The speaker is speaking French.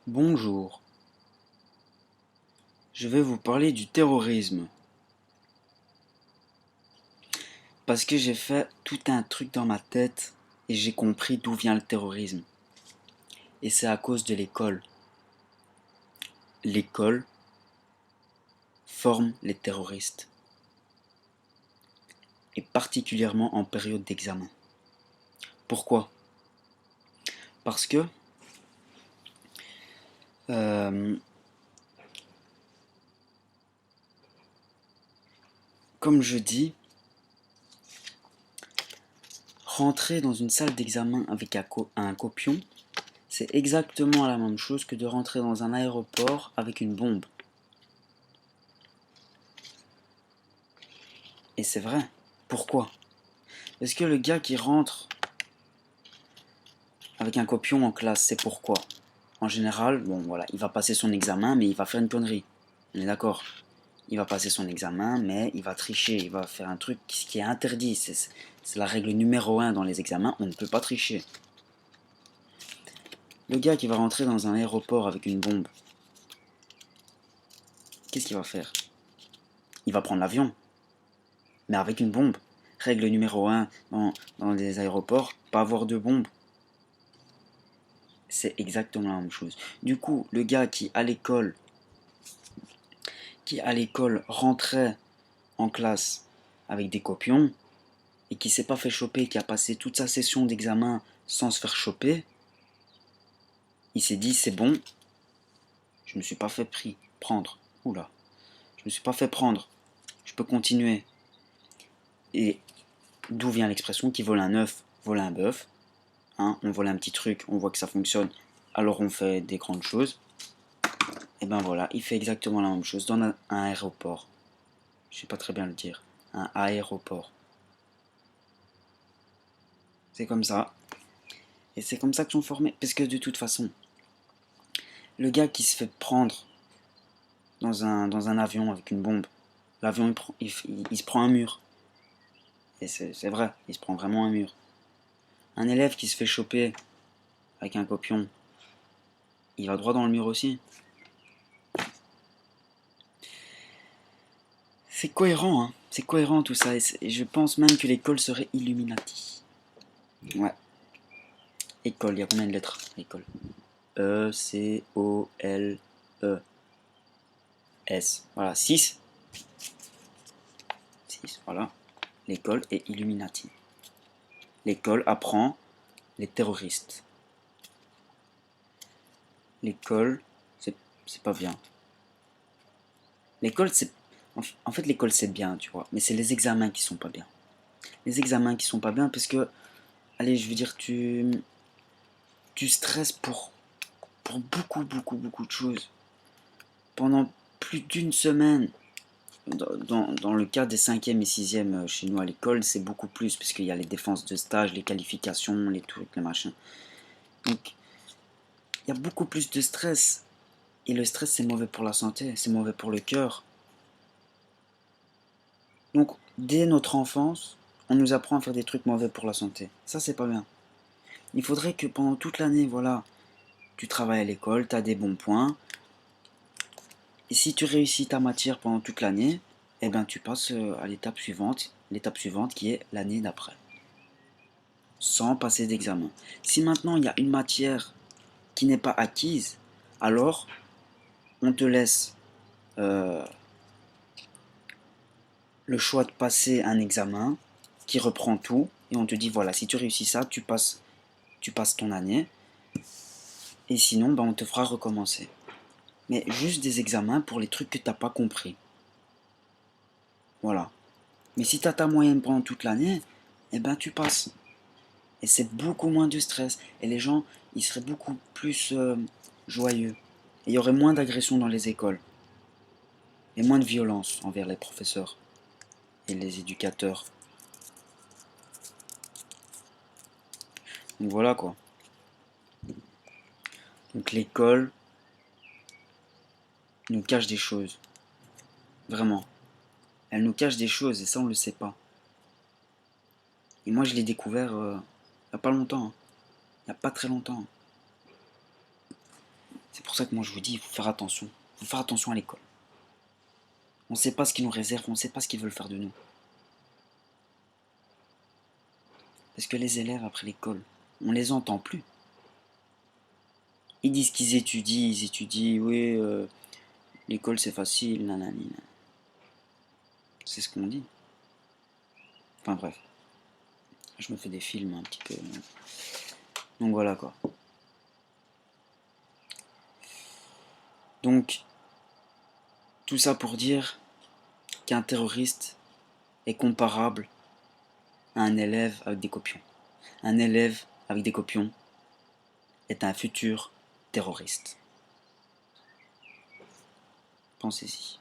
Bonjour, je vais vous parler du terrorisme. Parce que j'ai fait tout un truc dans ma tête et j'ai compris d'où vient le terrorisme. Et c'est à cause de l'école. L'école forme les terroristes. Et particulièrement en période d'examen. Pourquoi? Parce que euh, comme je dis, rentrer dans une salle d'examen avec un copion, c'est exactement la même chose que de rentrer dans un aéroport avec une bombe. Et c'est vrai. Pourquoi? Parce que le gars qui rentre avec un copion en classe, c'est pourquoi? En général, bon voilà, il va passer son examen, mais il va faire une connerie. On est d'accord? Il va passer son examen, mais il va tricher, il va faire un truc qui est interdit. C'est la règle numéro 1 dans les examens, on ne peut pas tricher. Le gars qui va rentrer dans un aéroport avec une bombe, qu'est-ce qu'il va faire? Il va prendre l'avion, mais avec une bombe. Règle numéro 1 dans les aéroports, pas avoir de bombe. C'est exactement la même chose. Du coup, le gars qui à l'école rentrait en classe avec des copions et qui s'est pas fait choper, qui a passé toute sa session d'examen sans se faire choper, il s'est dit c'est bon, je me suis pas fait prendre. Oula, je me suis pas fait prendre, je peux continuer. Et d'où vient l'expression qui vole un œuf, vole un bœuf. Hein, on vole un petit truc, on voit que ça fonctionne, alors on fait des grandes choses. Et ben voilà, il fait exactement la même chose dans un aéroport. Je sais pas très bien le dire. Un aéroport. C'est comme ça. Et c'est comme ça que sont formés. Parce que de toute façon, le gars qui se fait prendre dans un avion avec une bombe, l'avion il se prend un mur. Et c'est vrai, il se prend vraiment un mur. Un élève qui se fait choper avec un copion, il va droit dans le mur aussi. C'est cohérent, hein. C'est cohérent tout ça. Et je pense même que l'école serait Illuminati. Ouais, école, il y a combien de lettres? École. E-C-O-L-E-S. Voilà, 6. 6, voilà. L'école est Illuminati. L'école apprend les terroristes. L'école, c'est pas bien. L'école, c'est. En fait, l'école, c'est bien, tu vois. Mais c'est les examens qui sont pas bien. Les examens qui sont pas bien parce que. Allez, je veux dire, tu stresses pour beaucoup, beaucoup, beaucoup de choses. Pendant plus d'une semaine. Dans le cas des 5e et 6e chez nous à l'école, c'est beaucoup plus, puisqu'il y a les défenses de stage, les qualifications, les trucs, les machins. Donc, il y a beaucoup plus de stress. Et le stress, c'est mauvais pour la santé, c'est mauvais pour le cœur. Donc, dès notre enfance, on nous apprend à faire des trucs mauvais pour la santé. Ça, c'est pas bien. Il faudrait que pendant toute l'année, voilà, tu travailles à l'école, tu as des bons points. Et si tu réussis ta matière pendant toute l'année, eh ben, tu passes à l'étape suivante qui est l'année d'après. Sans passer d'examen. Si maintenant il y a une matière qui n'est pas acquise, alors on te laisse euh, le choix de passer un examen qui reprend tout et on te dit voilà, si tu réussis ça, tu passes ton année et sinon ben, on te fera recommencer. Mais juste des examens pour les trucs que tu n'as pas compris. Voilà. Mais si tu as ta moyenne pendant toute l'année, eh ben tu passes. Et c'est beaucoup moins de stress. Et les gens, ils seraient beaucoup plus joyeux. Et il y aurait moins d'agressions dans les écoles. Et moins de violence envers les professeurs et les éducateurs. Donc voilà quoi. Donc l'école nous cache des choses. Vraiment. Elle nous cache des choses et ça on le sait pas. Et moi je l'ai découvert il n'y a pas longtemps. Il n'y a pas très longtemps. C'est pour ça que moi je vous dis, il faut faire attention. Il faut faire attention à l'école. On ne sait pas ce qu'ils nous réservent, on ne sait pas ce qu'ils veulent faire de nous. Parce que les élèves après l'école, on les entend plus. Ils disent qu'ils étudient, oui, l'école c'est facile, nanani. C'est ce qu'on dit. Enfin bref, je me fais des films un petit peu. Donc voilà quoi. Donc, tout ça pour dire qu'un terroriste est comparable à un élève avec des copions. Un élève avec des copions est un futur terroriste. Pensez-y.